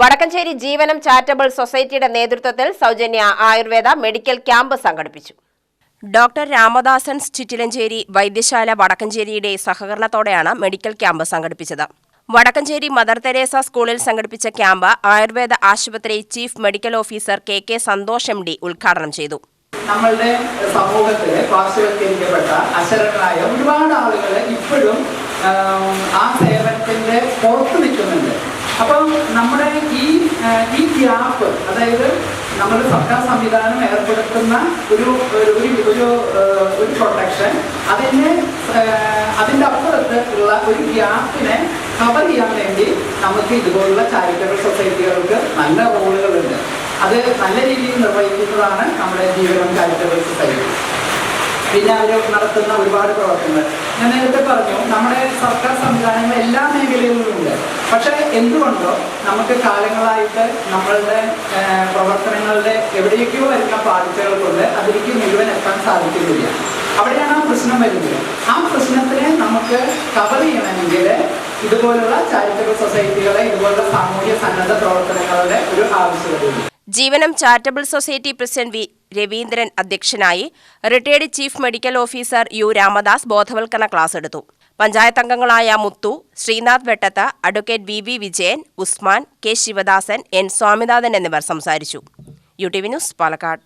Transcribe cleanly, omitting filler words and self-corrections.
വടക്കഞ്ചേരി ജീവനം charitable സൊസൈറ്റിയുടെ നേതൃത്വത്തിൽ സൗജന്യ ആയുർവേദ മെഡിക്കൽ ക്യാമ്പ് സംഘടിപ്പിച്ചു. ഡോക്ടർ രാമദാസൻസ് ചിറ്റിലഞ്ചേരി വൈദ്യശാല വടക്കഞ്ചേരിയുടെ സഹകരണത്തോടെയാണ് മെഡിക്കൽ ക്യാമ്പ് സംഘടിപ്പിച്ചത്. വടക്കഞ്ചേരി മദർ തെരേസ സ്കൂളിൽ സംഘടിപ്പിച്ച ക്യാമ്പ് ആയുർവേദ ആശുപത്രി chief medical officer K Santhosh MD ഉദ്ഘാടനം ചെയ്തു. നമ്മളുടെ സമൂഹത്തിലെ പാർശ്വവൽക്കരിക്കപ്പെട്ട അശരണരായ ഒരുപാട് ആളുകൾ ഇപ്പോഴും ആ സേവനത്തിന്റെ പുറത്ത് നിൽക്കുന്നുണ്ട്. അപ്പം നമ്മുടെ ഈ ഗ്യാപ്പ്, അതായത് നമ്മുടെ സർക്കാർ സംവിധാനം ഏർപ്പെടുത്തുന്ന ഒരു പ്രൊട്ടക്ഷൻ, അതിൻ്റെ അപ്പുറത്ത് ഉള്ള ഒരു ഗ്യാപ്പിനെ കവർ ചെയ്യാൻ വേണ്ടി നമുക്ക് ഇതുപോലുള്ള ചാരിറ്റബിൾ സൊസൈറ്റികൾക്ക് നല്ല റോളുകളുണ്ട്. അത് നല്ല രീതിയിൽ നിർവഹിക്കുന്നതാണ് നമ്മുടെ ജീവനം ചാരിറ്റബിൾ സൊസൈറ്റി. പിന്നെ അവർ നടത്തുന്ന ഒരുപാട് പ്രവർത്തനങ്ങൾ ഞാൻ നേരത്തെ പറഞ്ഞു, നമ്മുടെ സർക്കാർ സംവിധാനങ്ങൾ എല്ലാ മേഖലകളിലുമുണ്ട്. പക്ഷേ എന്തുകൊണ്ടോ നമുക്ക് കാലങ്ങളായിട്ട് നമ്മളുടെ പ്രവർത്തനങ്ങളുടെ എവിടേക്കോ വരുന്ന പാളിച്ചകൾ കൊണ്ട് അതിലേക്ക് മുഴുവൻ എത്താൻ സാധിക്കുന്നില്ല. അവിടെയാണ് ആ പ്രശ്നം വരുന്നത്. ആ പ്രശ്നത്തിനെ നമുക്ക് കവർ ചെയ്യണമെങ്കിൽ ഇതുപോലുള്ള ചാരിറ്റബിൾ സൊസൈറ്റികളെ, ഇതുപോലുള്ള സാമൂഹ്യ സന്നദ്ധ പ്രവർത്തനങ്ങളുടെ ഒരു ആവശ്യകതയുണ്ട്. Jeevanam charitable society president V Raveendran അധ്യക്ഷനായി. Retired chief medical officer U Ramadas ബോധവൽക്കരണ ക്ലാസ് എടുത്തു. പഞ്ചായത്ത് അംഗങ്ങളായ Muthu, Sreenath Vettath, advocate V Vijayan, Usman, K Sivadasan, N Swaminathan എന്നിവർ സംസാരിച്ചു. UTV news, Palakkad.